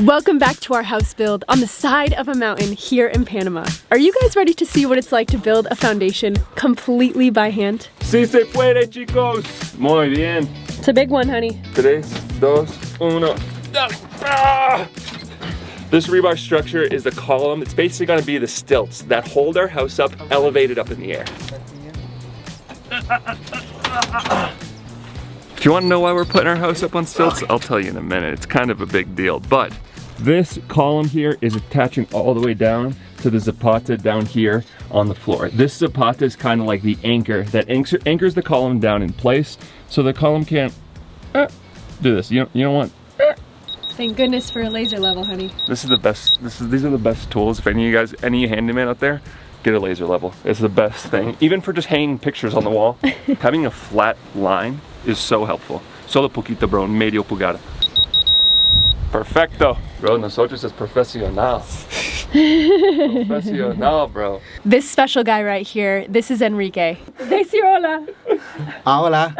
Welcome back to our house build on the side of a mountain here in Panama. Are you guys ready to see what it's like to build a foundation completely by hand? Sí se puede, chicos. Muy bien. It's a big one, honey. 3, 2, 1. Ah! This rebar structure is the column. It's basically gonna be the stilts that hold our house up, elevated up in the air. If you wanna know why we're putting our house up on stilts, I'll tell you in a minute. It's kind of a big deal, but this column here is attaching all the way down to the zapata down here on the floor. This zapata is kind of like the anchor that anchors the column down in place, so the column can't do this. You don't want. Thank goodness for a laser level, honey. This is the best. These are the best tools. If any of you guys, any handyman out there, get a laser level. It's the best thing. Even for just hanging pictures on the wall, having a flat line is so helpful. Solo poquito, bro. Medio pulgada. Perfecto. Bro, nosotros es profesional. Profesional, bro. This special guy right here, this is Enrique. Decir hola. Hola.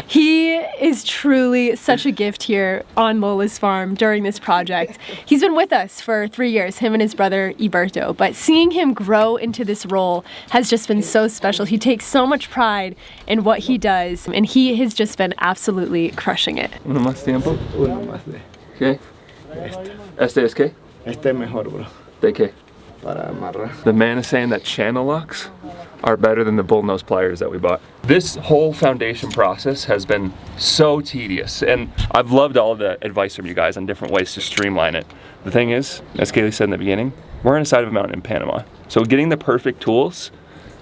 He is truly such a gift here on Lola's farm during this project. He's been with us for 3 years, him and his brother Iberto, but seeing him grow into this role has just been so special. He takes so much pride in what he does, and he has just been absolutely crushing it. Uno más tiempo. Uno más de ¿Qué? Este es qué? este es mejor, bro, ¿De qué? para amarrar. The man is saying that channel locks are better than the bullnose pliers that we bought. This whole foundation process has been so tedious, and I've loved all the advice from you guys on different ways to streamline it. The thing is, as Kaylee said in the beginning, we're on the side of a mountain in Panama, so getting the perfect tools,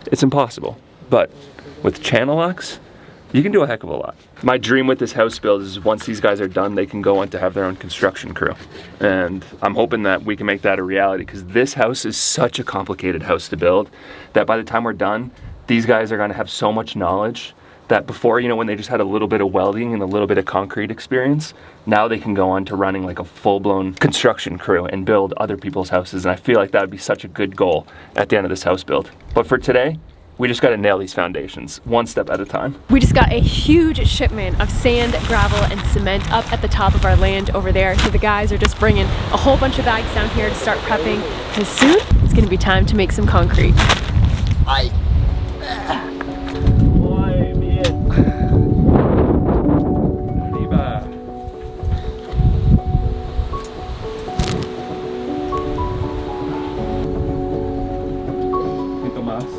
it's impossible. But with channel locks, you can do a heck of a lot. My dream with this house build is once these guys are done, they can go on to have their own construction crew. And I'm hoping that we can make that a reality, because this house is such a complicated house to build that by the time we're done, these guys are gonna have so much knowledge that before, when they just had a little bit of welding and a little bit of concrete experience, now they can go on to running like a full-blown construction crew and build other people's houses. And I feel like that would be such a good goal at the end of this house build. But for today, we just gotta nail these foundations, one step at a time. We just got a huge shipment of sand, gravel, and cement up at the top of our land over there. So the guys are just bringing a whole bunch of bags down here to start prepping, because soon it's gonna be time to make some concrete. Ay. Muy bien. Arriba.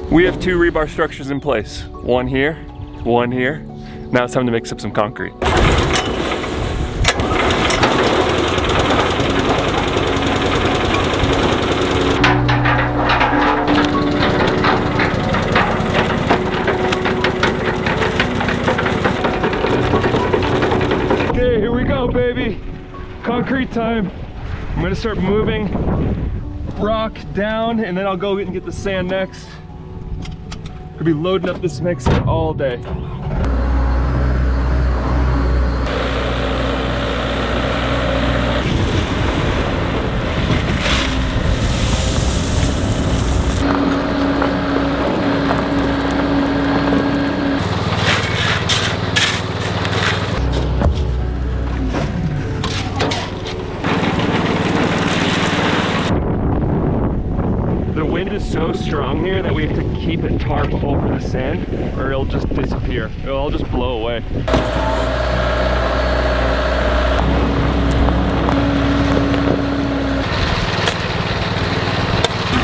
We have 2 rebar structures in place. One here, one here. Now it's time to mix up some concrete. Okay, here we go, baby. Concrete time. I'm gonna start moving rock down, and then I'll go and get the sand next. Could be loading up this mix all day. The wind is so strong here that we have to keep it tarp over the sand or it'll just disappear. It'll all just blow away.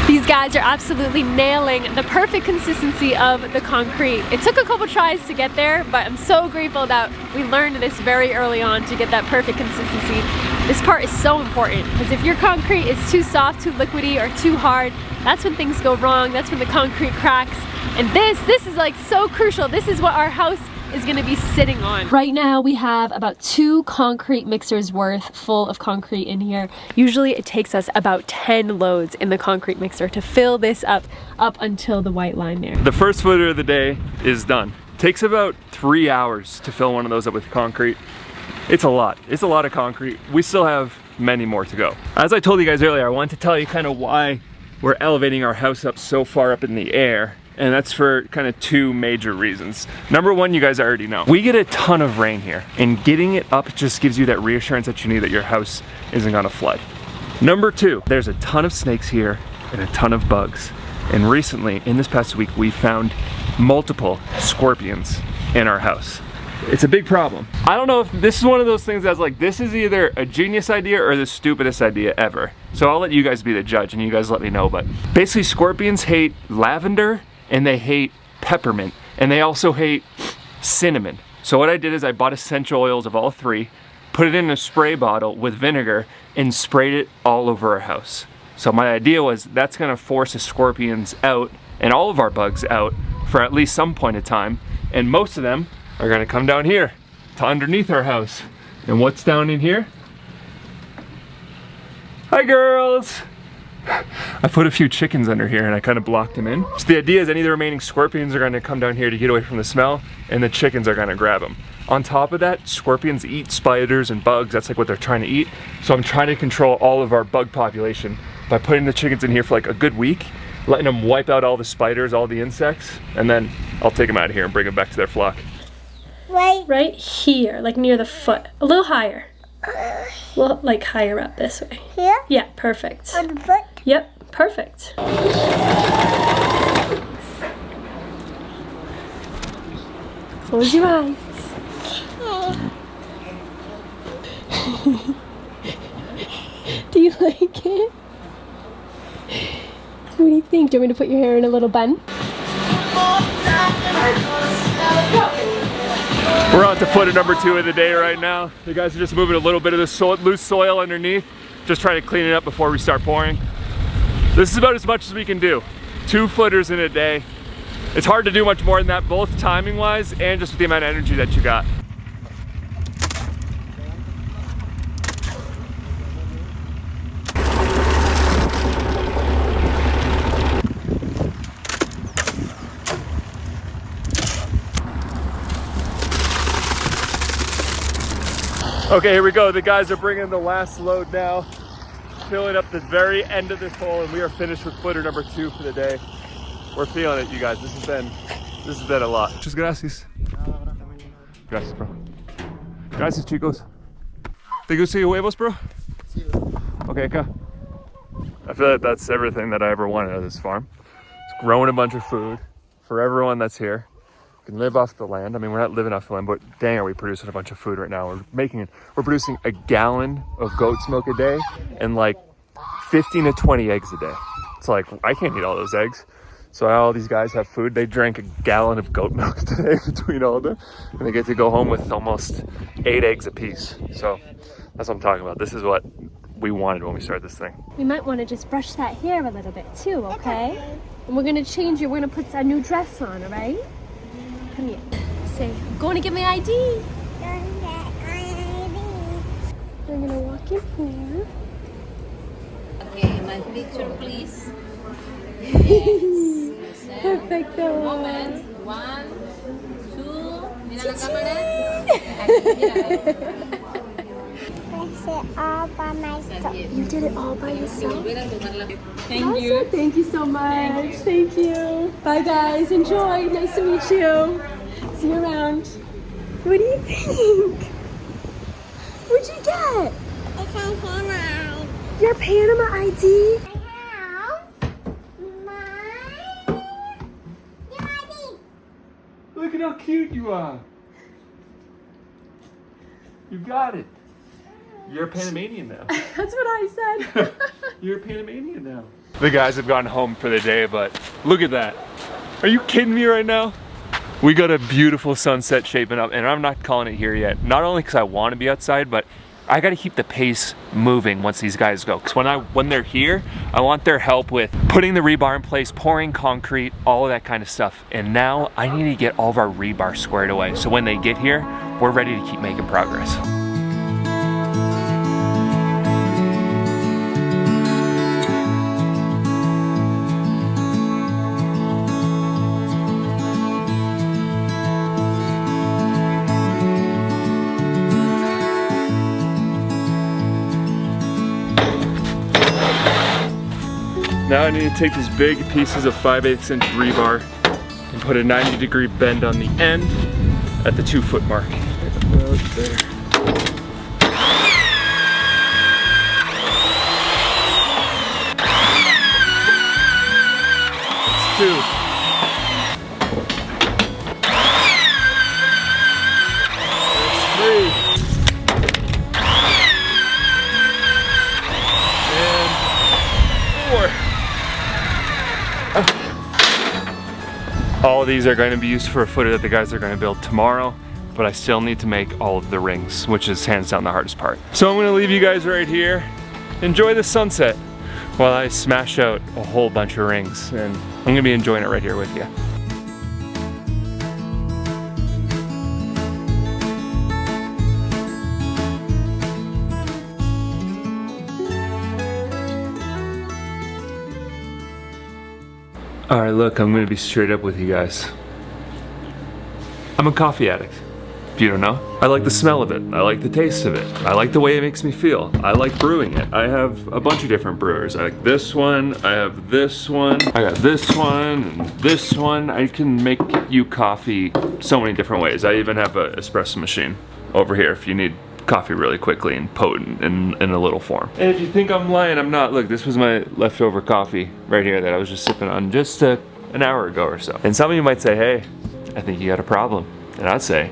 These guys are absolutely nailing the perfect consistency of the concrete. It took a couple tries to get there, but I'm so grateful that we learned this very early on to get that perfect consistency. This part is so important, because if your concrete is too soft, too liquidy, or too hard, that's when things go wrong. That's when the concrete cracks. And this is like so crucial. This is what our house is gonna be sitting on. Right now we have about 2 concrete mixers worth full of concrete in here. Usually it takes us about 10 loads in the concrete mixer to fill this up until the white line there. The first footer of the day is done. Takes about 3 hours to fill one of those up with concrete. It's a lot. It's a lot of concrete. We still have many more to go. As I told you guys earlier, I wanted to tell you kind of why we're elevating our house up so far up in the air. and that's for kind of two major reasons. Number one, you guys already know. We get a ton of rain here, and getting it up just gives you that reassurance that you need that your house isn't gonna flood. Number two, there's a ton of snakes here and a ton of bugs. And recently, in this past week, we found multiple scorpions in our house. It's a big problem. I don't know if this is one of those things that's like, this is either a genius idea or the stupidest idea ever. So I'll let you guys be the judge and you guys let me know. But basically scorpions hate lavender and they hate peppermint and they also hate cinnamon. So what I did is I bought essential oils of all three, put it in a spray bottle with vinegar and sprayed it all over our house. So my idea was that's gonna force the scorpions out and all of our bugs out for at least some point in time. And most of them are gonna come down here to underneath our house. And what's down in here? Hi girls! I put a few chickens under here and I kind of blocked them in. So the idea is any of the remaining scorpions are gonna come down here to get away from the smell and the chickens are gonna grab them. On top of that, scorpions eat spiders and bugs. That's like what they're trying to eat. So I'm trying to control all of our bug population by putting the chickens in here for like a good week, letting them wipe out all the spiders, all the insects, and then I'll take them out of here and bring them back to their flock. Right here, like near the foot. A little higher. Well, like higher up this way. Here? Yeah, perfect. On the foot? Yep, perfect. Close your eyes. Do you like it? What do you think? Do you want me to put your hair in a little bun? We're on to footer number 2 of the day right now. The guys are just moving a little bit of the loose soil underneath, just trying to clean it up before we start pouring. This is about as much as we can do. 2 footers in a day. It's hard to do much more than that, both timing wise and just with the amount of energy that you got. Okay, here we go. The guys are bringing the last load now, filling up the very end of this hole, and we are finished with footer number 2 for the day. We're feeling it, you guys. This has been a lot. Muchas gracias. Gracias, bro. Gracias, chicos. ¿Te gusta your huevos, bro? Okay, acá. I feel like that's everything that I ever wanted out of this farm. It's growing a bunch of food for everyone that's here. Can live off the land. I mean, we're not living off the land, but dang, are we producing a bunch of food right now. We're producing a gallon of goat's milk a day and like 15 to 20 eggs a day. It's like, I can't eat all those eggs. So all these guys have food. They drank a gallon of goat milk today between all of them, and they get to go home with almost 8 eggs apiece. So that's what I'm talking about. This is what we wanted when we started this thing. We might want to just brush that hair a little bit too, okay? And we're gonna change it. We're gonna put a new dress on, all right? Come here. Say, I'm going to get my ID. We're gonna walk in here. Okay, my picture, please. Perfecto. Moment. 1, 2. Mira la cámara. I did it all by myself. You did it all by yourself. Thank you. Thank you so much. Thank you. Bye guys. Enjoy. Nice to meet you. See you around. What do you think? What'd you get? It's a Panama. Your Panama ID? Look at how cute you are. You got it. You're a Panamanian now. That's what I said. You're a Panamanian now. The guys have gone home for the day, but look at that. Are you kidding me right now? We got a beautiful sunset shaping up, and I'm not calling it here yet. Not only because I want to be outside, but I got to keep the pace moving once these guys go. Because when they're here, I want their help with putting the rebar in place, pouring concrete, all of that kind of stuff. And now I need to get all of our rebar squared away. So when they get here, we're ready to keep making progress. Now I need to take these big pieces of 5/8 inch rebar and put a 90-degree bend on the end at the 2-foot mark. About there. That's 2. That's 3. All of these are going to be used for a footer that the guys are going to build tomorrow, but I still need to make all of the rings, which is hands down the hardest part. So I'm going to leave you guys right here. Enjoy the sunset while I smash out a whole bunch of rings, and I'm going to be enjoying it right here with you. Alright, look, I'm gonna be straight up with you guys. I'm a coffee addict, if you don't know. I like the smell of it, I like the taste of it, I like the way it makes me feel, I like brewing it. I have a bunch of different brewers. I like this one, I have this one, I got this one, and this one. I can make you coffee so many different ways. I even have an espresso machine over here if you need coffee really quickly and potent in a little form. And if you think I'm lying, I'm not. Look, this was my leftover coffee right here that I was just sipping on just an hour ago or so. And some of you might say, hey, I think you got a problem. And I'd say,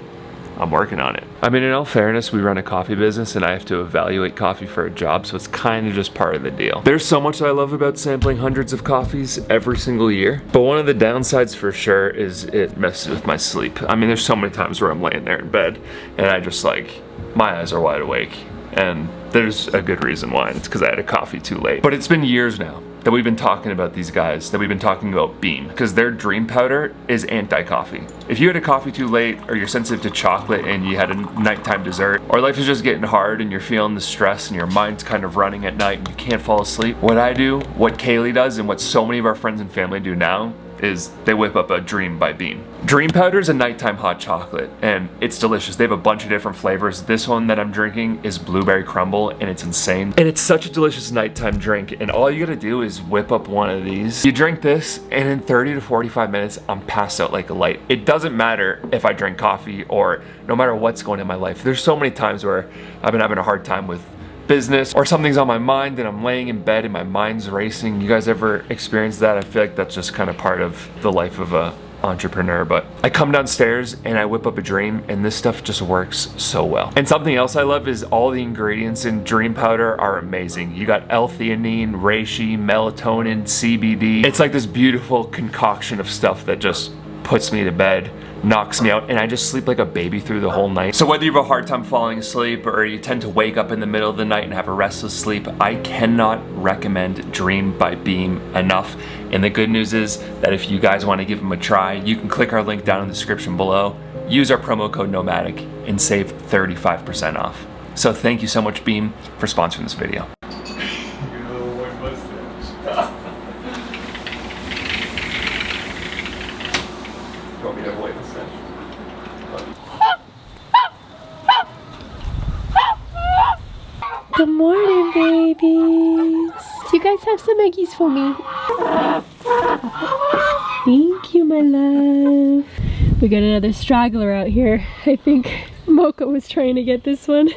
I'm working on it. I mean, in all fairness, we run a coffee business and I have to evaluate coffee for a job, so it's kind of just part of the deal. There's so much I love about sampling hundreds of coffees every single year, but one of the downsides for sure is it messes with my sleep. I mean, there's so many times where I'm laying there in bed and I just like, my eyes are wide awake, and there's a good reason why. It's because I had a coffee too late. But it's been years now that we've been talking about these guys, that we've been talking about Beam, because their dream powder is anti-coffee. If you had a coffee too late, or you're sensitive to chocolate and you had a nighttime dessert, or life is just getting hard and you're feeling the stress and your mind's kind of running at night and you can't fall asleep, what I do, what Kaylee does, and what so many of our friends and family do now is they whip up a Dream by Beam. Dream powder is a nighttime hot chocolate, and it's delicious. They have a bunch of different flavors. This one that I'm drinking is blueberry crumble, and it's insane. And it's such a delicious nighttime drink, and all you gotta do is whip up one of these. You drink this, and in 30 to 45 minutes, I'm passed out like a light. It doesn't matter if I drink coffee or no matter what's going on in my life. There's so many times where I've been having a hard time with business, or something's on my mind and I'm laying in bed and my mind's racing. You guys ever experienced that? I feel like that's just kind of part of the life of a entrepreneur. But I come downstairs and I whip up a Dream, and this stuff just works so well. And something else I love is all the ingredients in Dream powder are amazing. You got L-theanine, reishi, melatonin, CBD. It's like this beautiful concoction of stuff that just puts me to bed, knocks me out, and I just sleep like a baby through the whole night. So whether you have a hard time falling asleep or you tend to wake up in the middle of the night and have a restless sleep, I cannot recommend Dream by Beam enough. And the good news is that if you guys want to give them a try, you can click our link down in the description below, use our promo code Nomadic, and save 35% off. So thank you so much, Beam, for sponsoring this video. Good morning, babies. Do you guys have some eggies for me? Thank you, my love. We got another straggler out here. I think Mocha was trying to get this one.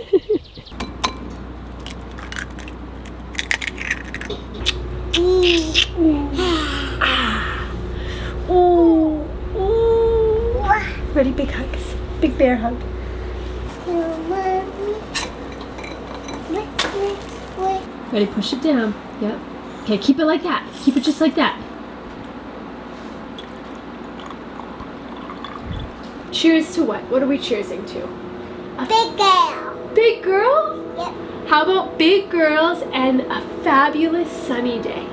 Ready, big hugs. Big bear hug. Ready, push it down. Yep. Okay, keep it like that. Keep it just like that. Cheers to what? What are we cheersing to? Big girl. Big girl? Yep. How about big girls and a fabulous sunny day?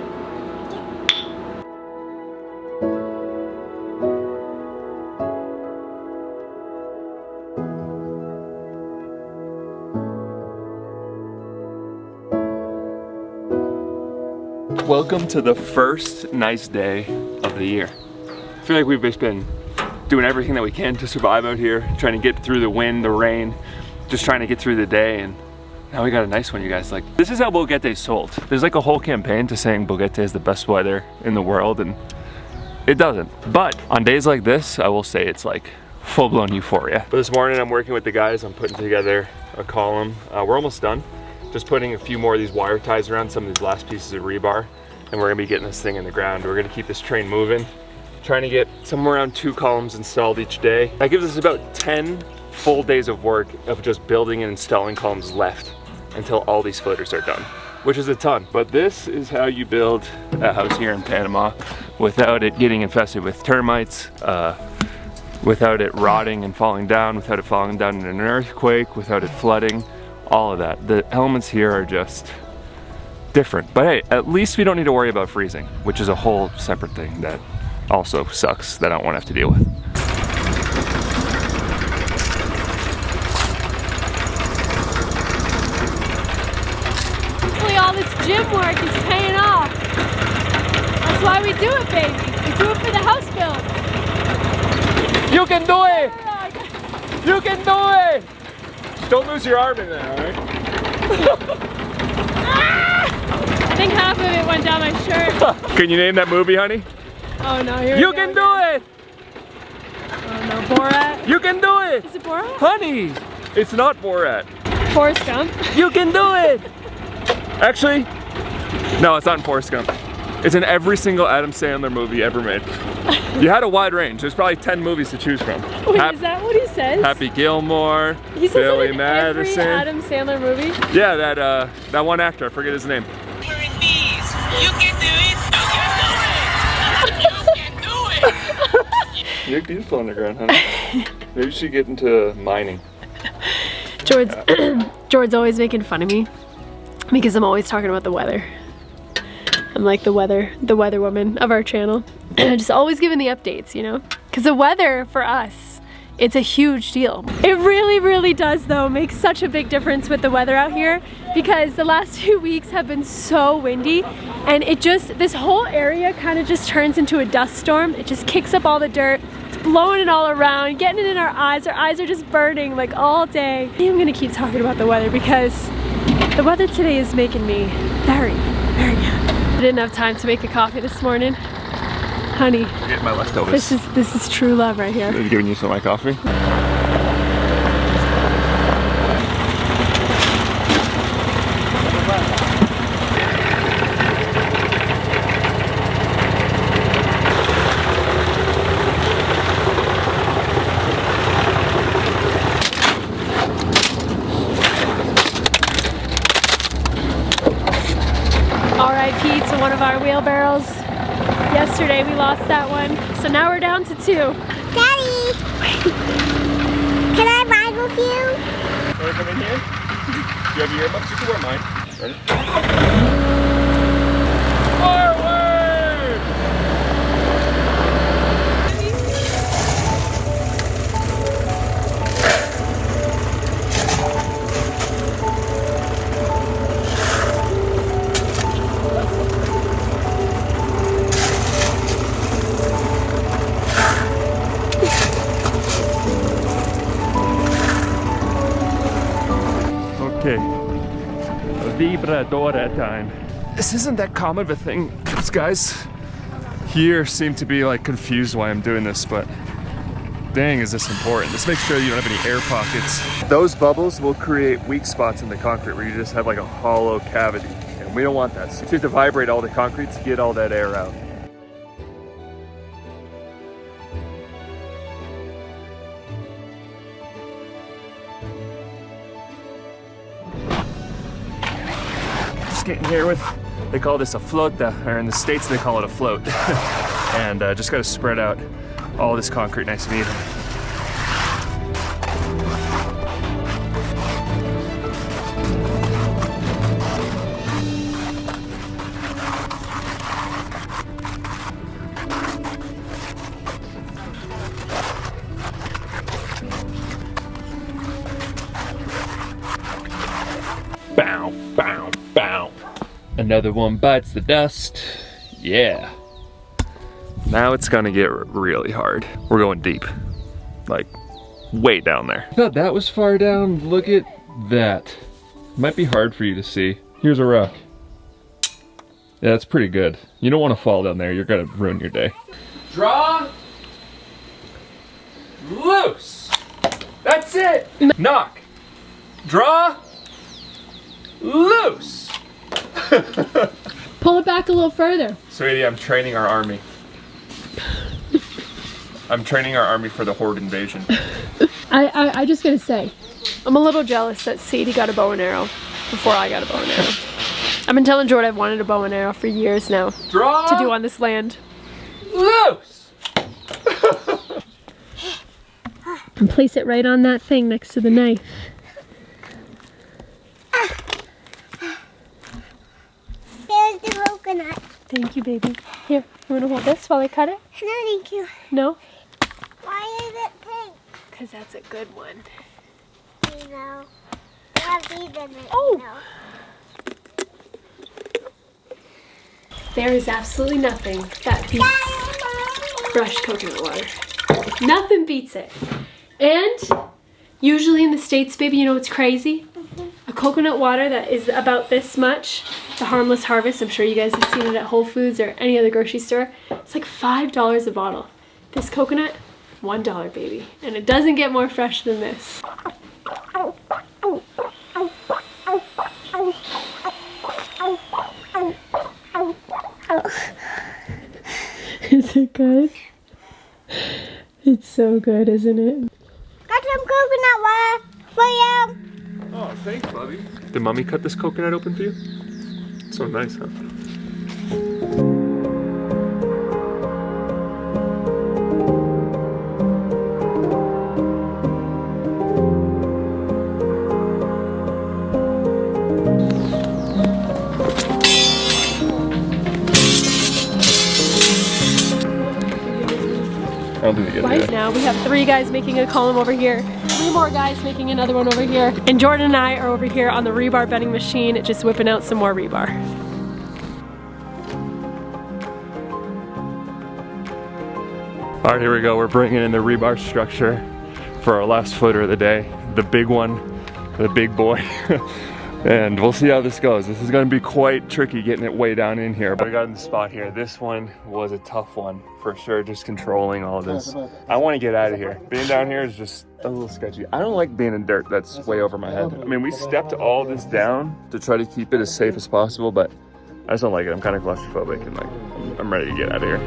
Welcome to the first nice day of the year. I feel like we've just been doing everything that we can to survive out here, trying to get through the wind, the rain, just trying to get through the day, and now we got a nice one, you guys. Like, this is how Boquete is sold. There's like a whole campaign to saying Boquete is the best weather in the world, and it doesn't. But on days like this, I will say it's like full-blown euphoria. But this morning I'm working with the guys. I'm putting together a column. We're almost done. Just putting a few more of these wire ties around some of these last pieces of rebar. And we're gonna be getting this thing in the ground. We're gonna keep this train moving. Trying to get somewhere around 2 columns installed each day. That gives us about 10 full days of work of just building and installing columns left until all these footers are done, which is a ton. But this is how you build a house here in Panama without it getting infested with termites, without it rotting and falling down, without it falling down in an earthquake, without it flooding, all of that. The elements here are just different. But hey, at least we don't need to worry about freezing, which is a whole separate thing that also sucks that I don't want to have to deal with. Hopefully all this gym work is paying off. That's why we do it, baby. We do it for the house build. You can do it! You can do it! Just don't lose your arm in there, alright? I think half of it went down my shirt. Can you name that movie, honey? Oh no, here You we can go. do it! Oh no, Borat. You can do it! Is it Borat? Honey! It's not Borat. Forrest Gump. You can do it! Actually, no, it's not in Forrest Gump. It's in every single Adam Sandler movie ever made. You had a wide range. There's probably 10 movies to choose from. Wait, is that what he says? Happy Gilmore, He says Billy it in Madison. every Adam Sandler movie? Yeah, that one actor, I forget his name. We're in bees. You can do it. You can do it. You can do it. You're beautiful underground, honey. Maybe you should get into mining. George's always making fun of me because I'm always talking about the weather. I'm like the weather woman of our channel. Just always giving the updates, you know? Because the weather for us, it's a huge deal. It really, really does though make such a big difference with the weather out here because the last 2 weeks have been so windy and this whole area kind of just turns into a dust storm. It just kicks up all the dirt, it's blowing it all around, getting it in our eyes. Our eyes are just burning like all day. I'm gonna keep talking about the weather because the weather today is making me very, very happy. I didn't have time to make a coffee this morning. Honey, I'm getting my leftovers. this is true love right here. I'm giving you some of my coffee. R.I.P. to one of our wheelbarrows. Yesterday we lost that one, so now we're down to 2. Daddy! Can I ride with you? Want to come in here? Do you have your earmuffs? You can wear mine. Ready? Forward! Okay, vibradora time. This isn't that common of a thing. These guys here seem to be like confused why I'm doing this, but dang, is this important. This makes sure you don't have any air pockets. Those bubbles will create weak spots in the concrete where you just have like a hollow cavity, and we don't want that. So you have to vibrate all the concrete to get all that air out. Getting here with, they call this a flota, or in the States they call it a float. And just gotta spread out all this concrete nice and even. Bow, bow, bow. Another one bites the dust. Yeah. Now it's gonna get really hard. We're going deep. Like, way down there. I thought that was far down. Look at that. Might be hard for you to see. Here's a rock. Yeah, that's pretty good. You don't want to fall down there. You're gonna ruin your day. Draw. Loose. That's it. Knock. Draw. Loose. Pull it back a little further. Sweetie, I'm training our army. I'm training our army for the horde invasion. I just gotta say, I'm a little jealous that Sadie got a bow and arrow before I got a bow and arrow. I've been telling Jordan I've wanted a bow and arrow for years now. Draw. To do on this land. Loose. And place it right on that thing next to the knife. There's the coconut. Thank you, baby. Here, you wanna hold this while I cut it? No, thank you. No? Why is it pink? Because that's a good one. You know, I have these in it. Oh. You know. There is absolutely nothing that beats fresh coconut water. Nothing beats it. And usually in the States, baby, you know what's crazy? A coconut water that is about this much, the Harmless Harvest, I'm sure you guys have seen it at Whole Foods or any other grocery store. It's like $5 a bottle. This coconut, $1, baby. And it doesn't get more fresh than this. Is it good? It's so good, isn't it? Got some coconut water for you. Oh, thanks, Bobby. Did Mommy cut this coconut open for you? So nice, huh? I don't think they get Right it. now we have 3 guys making a column over here, 3 more guys making another one over here, and Jordan and I are over here on the rebar bending machine just whipping out some more rebar. All right, here we go. We're bringing in the rebar structure for our last footer of the day. The big one, the big boy. And we'll see how this goes. This is gonna be quite tricky getting it way down in here. But I got in the spot here. This one was a tough one for sure, just controlling all of this. I wanna get out of here. Being down here is just a little sketchy. I don't like being in dirt that's way over my head. I mean, we stepped all this down to try to keep it as safe as possible, but I just don't like it. I'm kind of claustrophobic and like, I'm ready to get out of here.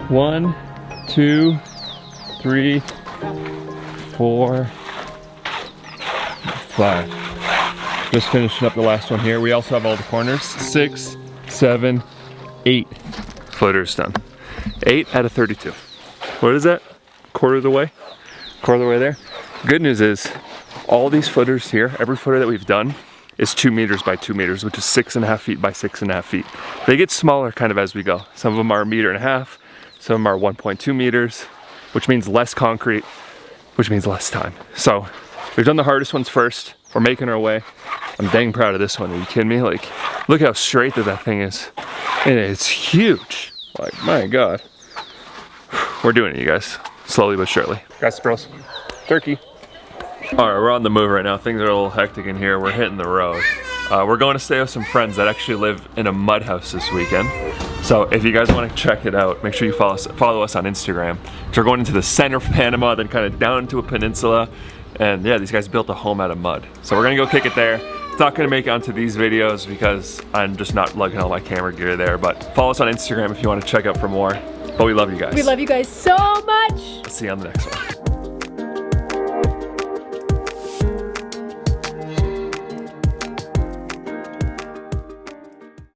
One, 2, 3, 4, 5. Just finishing up the last one here. We also have all the corners. 6, 7, 8 footers done. 8 out of 32. What is that? Quarter of the way? Quarter of the way there? Good news is, all these footers here, every footer that we've done, is 2 meters by 2 meters, which is 6.5 feet by 6.5 feet. They get smaller kind of as we go. Some of them are 1.5 meters. Some of them are 1.2 meters, which means less concrete, which means less time. So we've done the hardest ones first. We're making our way. I'm dang proud of this one. Are you kidding me? Like, look how straight that thing is. And it's huge. Like, my God. We're doing it, you guys. Slowly but surely. Guys, bros. Turkey. All right, we're on the move right now. Things are a little hectic in here. We're hitting the road. We're going to stay with some friends that actually live in a mud house this weekend. So if you guys want to check it out, make sure you follow us on Instagram. So we're going into the center of Panama, then kind of down into a peninsula. And yeah, these guys built a home out of mud. So we're gonna go kick it there. It's not gonna make it onto these videos because I'm just not lugging all my camera gear there, but follow us on Instagram if you want to check out for more. But we love you guys. We love you guys so much. See you on the next one.